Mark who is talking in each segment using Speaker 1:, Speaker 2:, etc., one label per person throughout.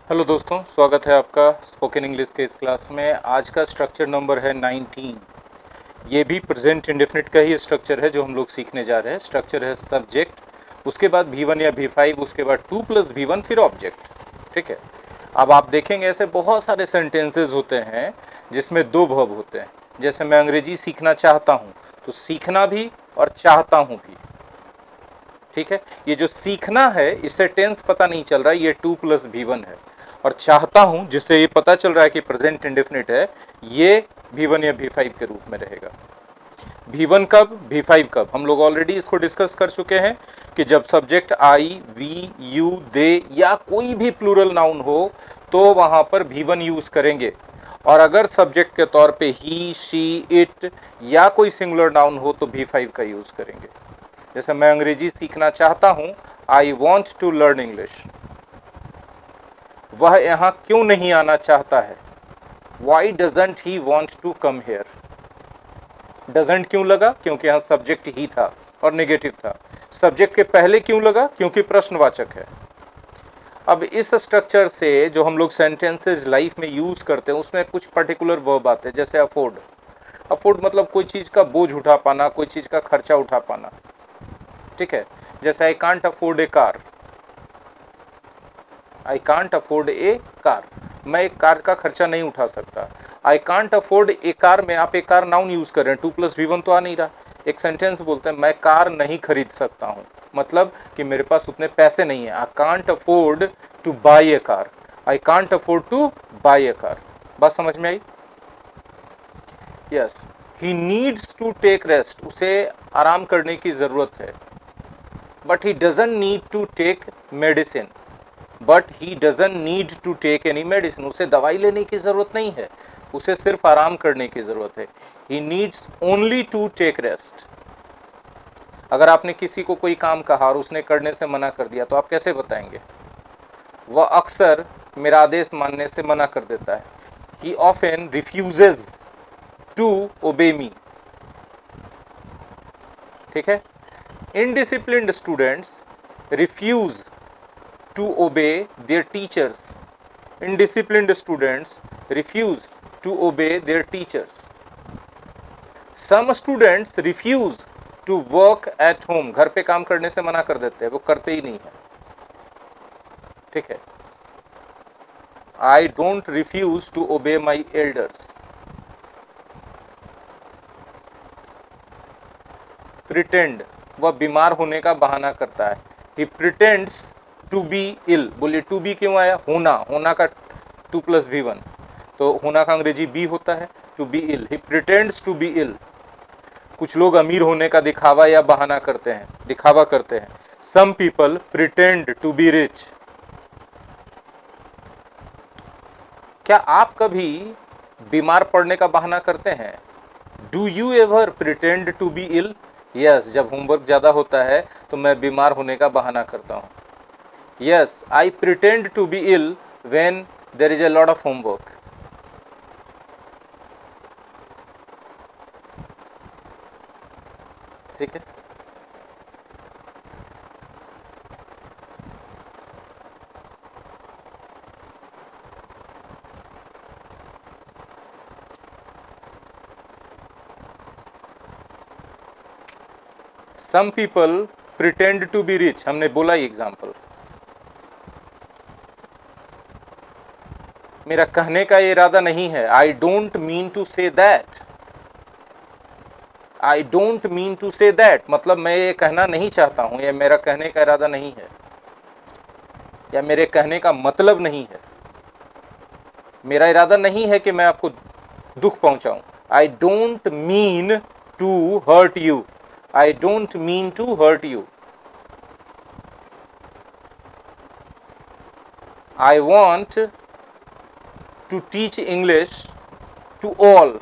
Speaker 1: Hello दोस्तों, स्वागत है आपका स्पोकन इंग्लिश के इस क्लास में। आज का स्ट्रक्चर नंबर है 19। ये भी प्रेजेंट इंडेफिनिट का ही स्ट्रक्चर है जो हम लोग सीखने जा रहे हैं। स्ट्रक्चर है सब्जेक्ट, उसके बाद V1 या V5, उसके बाद 2 + V1, फिर ऑब्जेक्ट। ठीक है। अब आप देखेंगे ऐसे बहुत सारे सेंटेंसेस होते हैं जिसमें दो वर्ब होते हैं। जैसे मैं अंग्रेजी सीखना चाहता हूँ, तो सीखना भी और चाहता हूँ भी। ठीक है। ये जो सीखना है इससे टेंस पता नहीं चल रहा है, ये 2 + V1 है। और चाहता हूं जिससे ये पता चल रहा है कि प्रेजेंट इंडेफिनिट है, ये V1 या V5 के रूप में रहेगा। V1 कब, V5 कब, हम लोग ऑलरेडी इसको डिस्कस कर चुके हैं कि जब सब्जेक्ट आई, वी, यू, दे या कोई भी प्लूरल नाउन हो तो वहां पर V1 यूज करेंगे। और अगर सब्जेक्ट के तौर पे ही, शी, इट या कोई सिंगुलर नाउन हो तो V5 का यूज करेंगे। जैसे मैं अंग्रेजी सीखना चाहता हूं, I want to learn English. वह यहां क्यों नहीं आना चाहता है, why doesn't he want to come here. Doesn't क्यों लगा, क्योंकि यहां सब्जेक्ट ही था और नेगेटिव था। सब्जेक्ट के पहले क्यों लगा, क्योंकि प्रश्नवाचक है। अब इस स्ट्रक्चर से जो हम लोग सेंटेंसेस लाइफ में यूज करते हैं उसमें कुछ पर्टिकुलर वर्ब आते हैं। जैसे अफोर्ड। अफोर्ड मतलब कोई चीज का बोझ उठा पाना, कोई चीज का खर्चा उठा पाना। ठीक है। जैसे आई can't afford A car, I can't afford A car, मैं एक कार का खर्चा नहीं उठा सकता। आई कांट अफोर्ड ए कार में आप एक कार नाउन यूज कर रहे हैं, 2 + V1 तो आ नहीं रहा। एक सेंटेंस बोलते हैं मैं कार नहीं खरीद सकता हूं, मतलब कि मेरे पास उतने पैसे नहीं है। I can't afford to buy a car, I can't afford to buy a car. बात समझ में आई? Yes. He needs to take rest, उसे आराम करने की जरूरत है। But he doesn't need to take medicine, but he doesn't need to take any medicine, उसे दवाई लेने की जरूरत नहीं है, उसे सिर्फ आराम करने की जरूरत है। He needs only to take rest. अगर आपने किसी को कोई काम कहा और उसने करने से मना कर दिया तो आप कैसे बताएंगे? वह अक्सर मेरा आदेश मानने से मना कर देता है। ही often refuses to obey me. ठीक है। Indisciplined students refuse to obey their teachers. Indisciplined students refuse to obey their teachers. Some students refuse to work at home. घर पे काम करने से मना कर देते हैं, वो करते ही नहीं है। ठीक है। I don't refuse to obey my elders. Pretend, वह बीमार होने का बहाना करता है। He pretends to be ill. बोलिए टू बी क्यों आया? होना, होना का 2 + V1, तो होना का अंग्रेजी बी होता है, to be ill. He pretends to be ill. कुछ लोग अमीर होने का दिखावा या बहाना करते हैं, दिखावा करते हैं। Some people pretend to be rich. क्या आप कभी बीमार पड़ने का बहाना करते हैं? Do you ever pretend to be ill? Yes, जब होमवर्क ज्यादा होता है तो मैं बीमार होने का बहाना करता हूं। Yes, I pretend to be ill when there is a lot of homework. ठीक है। Some people pretend to be rich, हमने बोला ही एग्जाम्पल। मेरा कहने का इरादा नहीं है, I don't mean to say that. I don't mean to say that मतलब मैं ये कहना नहीं चाहता हूं, या मेरा कहने का इरादा नहीं है, या मेरे कहने का मतलब नहीं है। मेरा इरादा नहीं है कि मैं आपको दुख पहुंचाऊं। I don't mean to hurt you, I don't mean to hurt you. I want to teach English to all.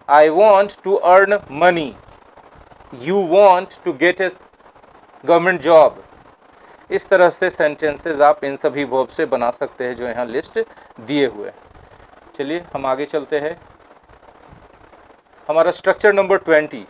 Speaker 1: I want to earn money. You want to get a government job. इस तरह से sentences आप इन सभी verb से बना सकते हैं जो यहाँ लिस्ट दिए हुए। चलिए हम आगे चलते हैं। हमारा स्ट्रक्चर नंबर 20।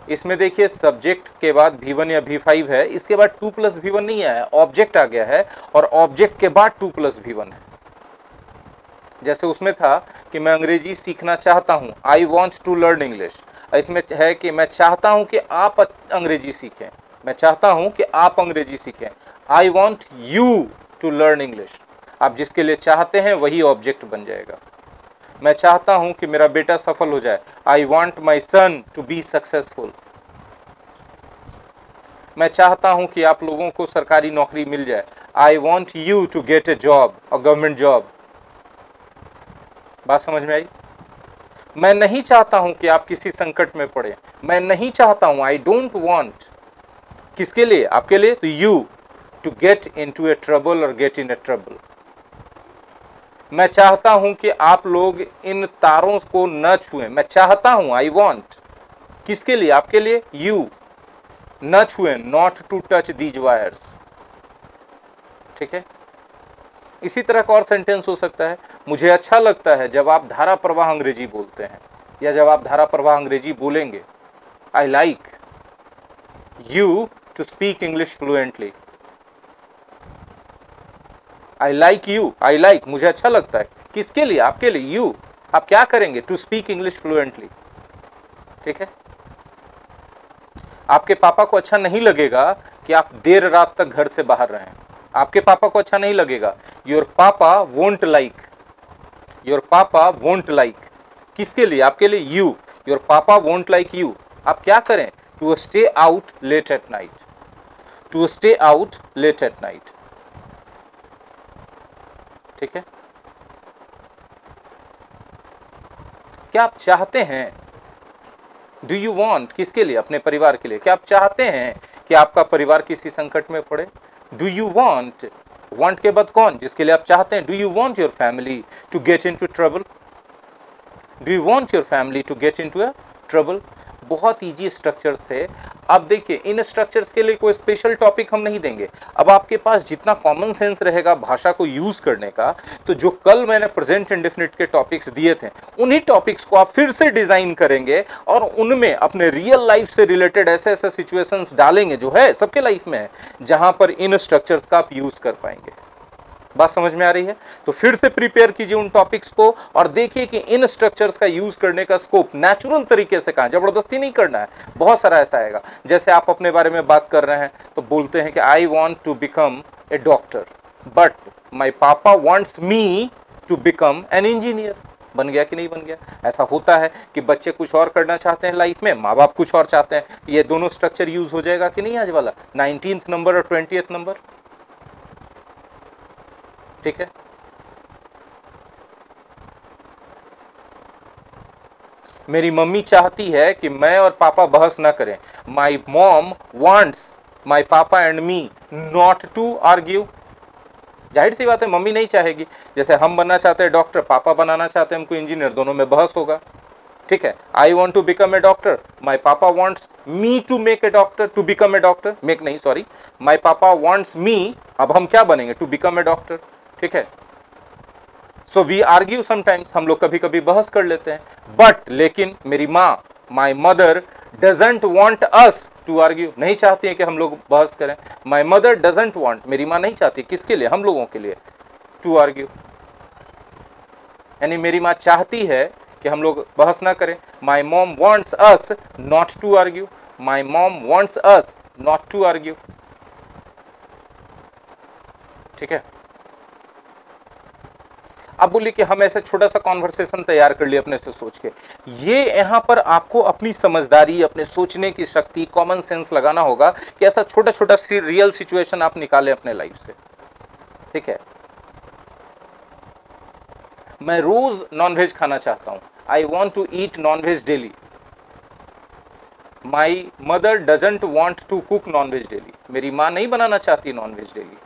Speaker 1: इसमें देखिए सब्जेक्ट के बाद V1 या V5 है, इसके बाद 2 + V1 नहीं आया, ऑब्जेक्ट आ गया है और ऑब्जेक्ट के बाद 2 + V1 है। जैसे उसमें था कि मैं अंग्रेजी सीखना चाहता हूं, I want to learn English. इसमें है कि मैं चाहता हूं कि आप अंग्रेजी सीखें, मैं चाहता हूं कि आप अंग्रेजी सीखें। I want you to learn English. आप जिसके लिए चाहते हैं वही ऑब्जेक्ट बन जाएगा। मैं चाहता हूं कि मेरा बेटा सफल हो जाए, I want my son to be successful. मैं चाहता हूं कि आप लोगों को सरकारी नौकरी मिल जाए, I want you to get a job, a government job. बात समझ में आई? मैं नहीं चाहता हूं कि आप किसी संकट में पड़े, मैं नहीं चाहता हूं, आई डोंट वॉन्ट। किसके लिए? आपके लिए। तो you to get into a trouble और गेट इन ए ट्रबल। मैं चाहता हूं कि आप लोग इन तारों को न छुएं, मैं चाहता हूं, आई वॉन्ट। किसके लिए? आपके लिए। यू न छुएं, not to touch these wires. ठीक है। इसी तरह का और सेंटेंस हो सकता है, मुझे अच्छा लगता है जब आप धारा प्रवाह अंग्रेजी बोलते हैं, या जब आप धारा प्रवाह अंग्रेजी बोलेंगे। I like you to speak English fluently. I like you, I like मुझे अच्छा लगता है। किसके लिए? आपके लिए। यू आप क्या करेंगे? To speak English fluently. ठीक है। आपके पापा को अच्छा नहीं लगेगा कि आप देर रात तक घर से बाहर रहें, आपके पापा को अच्छा नहीं लगेगा। Your papa won't like, your papa won't like. किसके लिए? आपके लिए। You your papa won't like you. आप क्या करें? To stay out late at night, to stay out late at night. ठीक है। क्या आप चाहते हैं? Do you want. किसके लिए? अपने परिवार के लिए। क्या आप चाहते हैं कि आपका परिवार किसी संकट में पड़े? डू यू वॉन्ट, वॉन्ट के बाद कौन? जिसके लिए आप चाहते हैं। Do you want your family to get in to trouble? Do you want your family to get in to a trouble? बहुत ईजी स्ट्रक्चर्स थे। अब देखिए इन स्ट्रक्चर्स के लिए कोई स्पेशल टॉपिक हम नहीं देंगे। अब आपके पास जितना कॉमन सेंस रहेगा भाषा को यूज करने का, तो जो कल मैंने प्रेजेंट इंडेफिनिट के टॉपिक्स दिए थे, उन्हीं टॉपिक्स को आप फिर से डिजाइन करेंगे और उनमें अपने रियल लाइफ से रिलेटेड ऐसे ऐसे सिचुएशंस डालेंगे जो है सबके लाइफ में है, जहां पर इन स्ट्रक्चर्स का आप यूज कर पाएंगे। बात समझ में आ रही है? तो फिर से प्रिपेयर कीजिए उन टॉपिक्स को और देखिए कि इन स्ट्रक्चर्स का यूज करने का स्कोप नेचुरल तरीके से कहां, जबरदस्ती नहीं करना है। बहुत सारा ऐसा आएगा, जैसे आप अपने बारे में बात कर रहे हैं तो बोलते हैं कि I want to become a doctor but my papa wants me to become an engineer. बन गया कि नहीं बन गया? ऐसा होता है कि बच्चे कुछ और करना चाहते हैं लाइफ में, माँ बाप कुछ और चाहते हैं। ये दोनों स्ट्रक्चर यूज हो जाएगा कि नहीं आज वाला 19th नंबर और 20th नंबर? ठीक है। मेरी मम्मी चाहती है कि मैं और पापा बहस ना करें। My mom wants my papa and me not to argue. जाहिर सी बात है मम्मी नहीं चाहेगी। जैसे हम बनना चाहते हैं डॉक्टर, पापा बनाना चाहते हैं हमको इंजीनियर, दोनों में बहस होगा। ठीक है। I want to become a doctor, my papa wants me to make a doctor, to become a doctor, make नहीं sorry, my papa wants me, अब हम क्या बनेंगे? To become a doctor. ठीक है। सो वी आर्ग्यू समटाइम्स, हम लोग कभी कभी बहस कर लेते हैं। बट लेकिन मेरी माँ, my mother doesn't want us to argue, नहीं चाहती है कि हम लोग बहस करें। माई मदर डजंट वॉन्ट, मेरी माँ नहीं चाहती, किसके लिए? हम लोगों के लिए, टू आर्ग्यू। यानी मेरी माँ चाहती है कि हम लोग बहस ना करें। My mom wants us not to argue, my mom wants us not to argue. ठीक है। अब बोलिए कि हम ऐसे छोटा सा कॉन्वर्सेशन तैयार कर लिए अपने से सोच के। ये यहां पर आपको अपनी समझदारी, अपने सोचने की शक्ति, कॉमन सेंस लगाना होगा कि ऐसा छोटा छोटा रियल सिचुएशन आप निकालें अपने लाइफ से। ठीक है। मैं रोज नॉनवेज खाना चाहता हूं, I want to eat non veg daily. My mother doesn't want to cook non veg daily, मेरी माँ नहीं बनाना चाहती नॉनवेज डेली।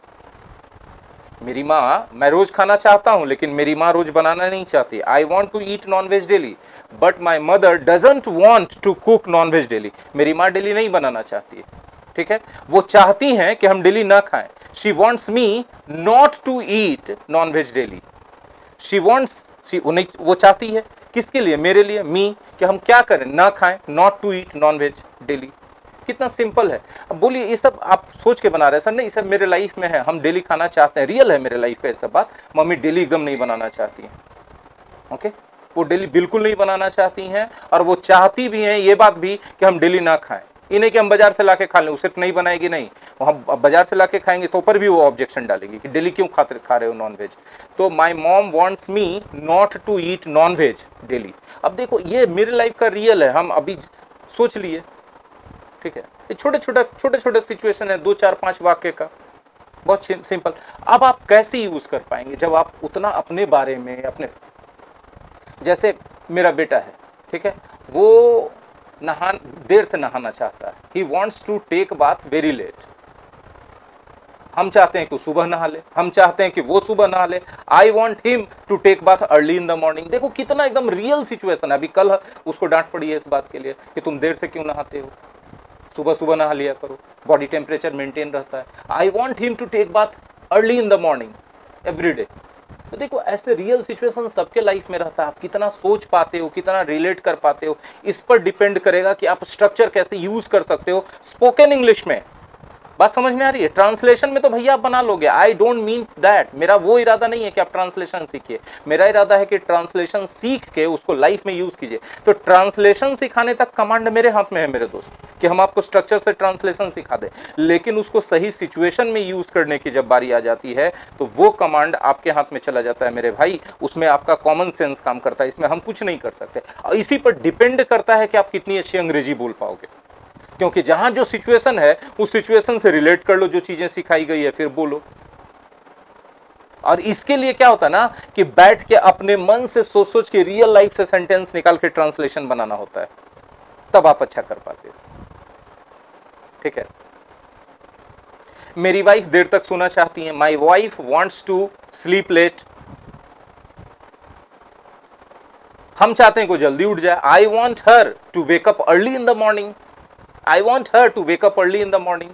Speaker 1: मेरी माँ, मैं रोज खाना चाहता हूं लेकिन मेरी माँ रोज बनाना नहीं चाहती। I want to eat non veg daily but my mother doesn't want to cook non veg daily, मेरी माँ डेली नहीं बनाना चाहती है। ठीक है। वो चाहती हैं कि हम डेली ना खाएं। She wants me not to eat non veg daily. She wants, वो चाहती है किसके लिए? मेरे लिए, मी, कि हम क्या करें? ना खाएं, not to eat non veg daily. कितना सिंपल है। अब बोलिए ये सब आप सोच के बना रहे हैं सर? नहीं, सब मेरे लाइफ में है, हम डेली खाना चाहते हैं, रियल है मेरे लाइफ का ये सब बात। मम्मी डेली एकदम नहीं बनाना चाहती है, ओके, वो डेली बिल्कुल नहीं बनाना चाहती हैं, और वो चाहती भी हैं ये बात भी कि हम डेली ना खाएं। ये नहीं कि हम बाजार से लाके खा लें, उसे नहीं बनाएगी, नहीं, हम बाजार से लाके खाएंगे तो पर भी वो ऑब्जेक्शन डालेगी कि डेली क्यों खा रहे हो नॉन वेज। तो my mom wants me not to eat non veg daily. अब देखो ये मेरे लाइफ का रियल है, हम अभी सोच लिए, ठीक है। ये छोटे छोटे सिचुएशन है, 2 4 5 वाक्य का, बहुत सिंपल। अब आप कैसे यूज कर पाएंगे जब आप उतना अपने बारे में, अपने, जैसे मेरा बेटा है, ठीक है, वो देर से नहाना चाहता है, he wants to take bath very late. हम चाहते हैं कि सुबह नहा ले, हम चाहते हैं कि वो सुबह नहा ले। I want him to take bath early in the morning. देखो कितना एकदम रियल सिचुएशन है। अभी कल उसको डांट पड़ी है इस बात के लिए कि तुम देर से क्यों नहाते हो, सुबह सुबह नहा लिया करो, बॉडी टेम्परेचर मेंटेन रहता है। I want him to take bath early in the morning every day. तो देखो ऐसे रियल सिचुएशन सबके लाइफ में रहता है। आप कितना सोच पाते हो, कितना रिलेट कर पाते हो, इस पर डिपेंड करेगा कि आप स्ट्रक्चर कैसे यूज कर सकते हो स्पोकन इंग्लिश में। बात समझ में आ रही है? ट्रांसलेशन में तो भैया आप बना लोगे, आई डोंट मीन दैट, मेरा वो इरादा नहीं है कि आप ट्रांसलेशन सीखिए, मेरा इरादा है कि ट्रांसलेशन सीख के उसको लाइफ में यूज कीजिए। तो ट्रांसलेशन सिखाने तक कमांड मेरे हाथ में है मेरे दोस्त, कि हम आपको स्ट्रक्चर से ट्रांसलेशन सिखा दें, लेकिन उसको सही सिचुएशन में यूज करने की जब बारी आ जाती है तो वो कमांड आपके हाथ में चला जाता है मेरे भाई। उसमें आपका कॉमन सेंस काम करता है, इसमें हम कुछ नहीं कर सकते। और इसी पर डिपेंड करता है कि आप कितनी अच्छी अंग्रेजी बोल पाओगे, क्योंकि जहां जो सिचुएशन है उस सिचुएशन से रिलेट कर लो, जो चीजें सिखाई गई है फिर बोलो। और इसके लिए क्या होता है ना कि बैठ के अपने मन से सोच सोच के रियल लाइफ से सेंटेंस निकाल के ट्रांसलेशन बनाना होता है, तब आप अच्छा कर पाते हो, ठीक है। मेरी वाइफ देर तक सोना चाहती है, my wife wants to sleep late. हम चाहते हैं को जल्दी उठ जाए, I want her to wake up early in the morning. I want her to wake up early in the morning.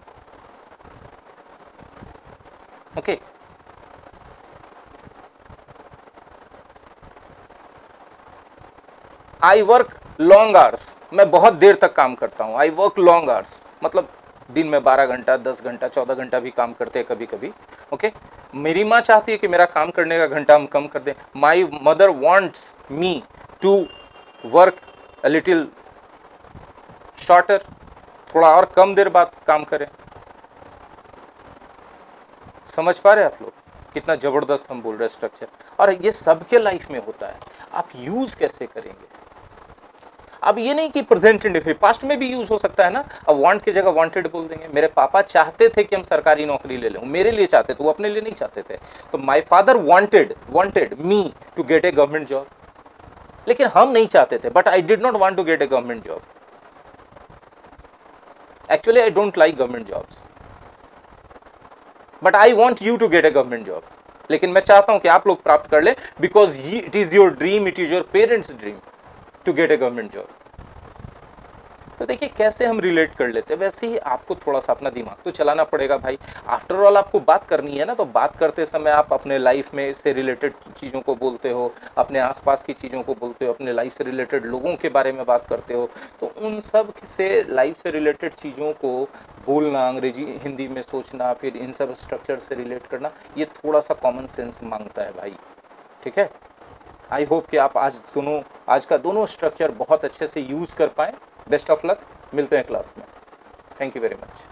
Speaker 1: Okay. I work long hours. मैं बहुत देर तक काम करता हूँ। I work long hours. मतलब दिन में 12 घंटा, 10 घंटा, 14 घंटा भी काम करते हैं कभी कभी। ओके। मेरी माँ चाहती है कि मेरा काम करने का घंटा हम कम कर दें। My mother wants me to work a little shorter. थोड़ा और कम देर बाद काम करें। समझ पा रहे हैं आप लोग कितना जबरदस्त हम बोल रहे हैं स्ट्रक्चर? और ये सबके लाइफ में होता है। आप यूज कैसे करेंगे? अब ये नहीं कि प्रेजेंट इंडेफिनिट, पास्ट में भी यूज हो सकता है ना। अब वांट की जगह वांटेड बोल देंगे। मेरे पापा चाहते थे कि हम सरकारी नौकरी ले लें, मेरे लिए चाहते थे, वो अपने लिए नहीं चाहते थे। तो my father wanted me to get a government job, लेकिन हम नहीं चाहते थे। But I did not want to get a government job. Actually, I don't like government jobs, but I want you to get a government job. लेकिन मैं चाहता हूं कि आप लोग प्राप्त कर ले, because it is your dream, it is your parents' dream to get a government job. तो देखिए कैसे हम रिलेट कर लेते हैं। वैसे ही आपको थोड़ा सा अपना दिमाग तो चलाना पड़ेगा भाई। आफ्टर ऑल आपको बात करनी है ना, तो बात करते समय आप अपने लाइफ में से रिलेटेड चीज़ों को बोलते हो, अपने आसपास की चीज़ों को बोलते हो, अपने लाइफ से रिलेटेड लोगों के बारे में बात करते हो। तो उन सब से लाइफ से रिलेटेड चीज़ों को बोलना, अंग्रेजी हिंदी में सोचना, फिर इन सब स्ट्रक्चर से रिलेट करना, ये थोड़ा सा कॉमन सेंस मांगता है भाई, ठीक है। आई होप कि आप आज का दोनों स्ट्रक्चर बहुत अच्छे से यूज़ कर पाएँ। बेस्ट ऑफ लक, मिलते हैं क्लास में। Thank you very much.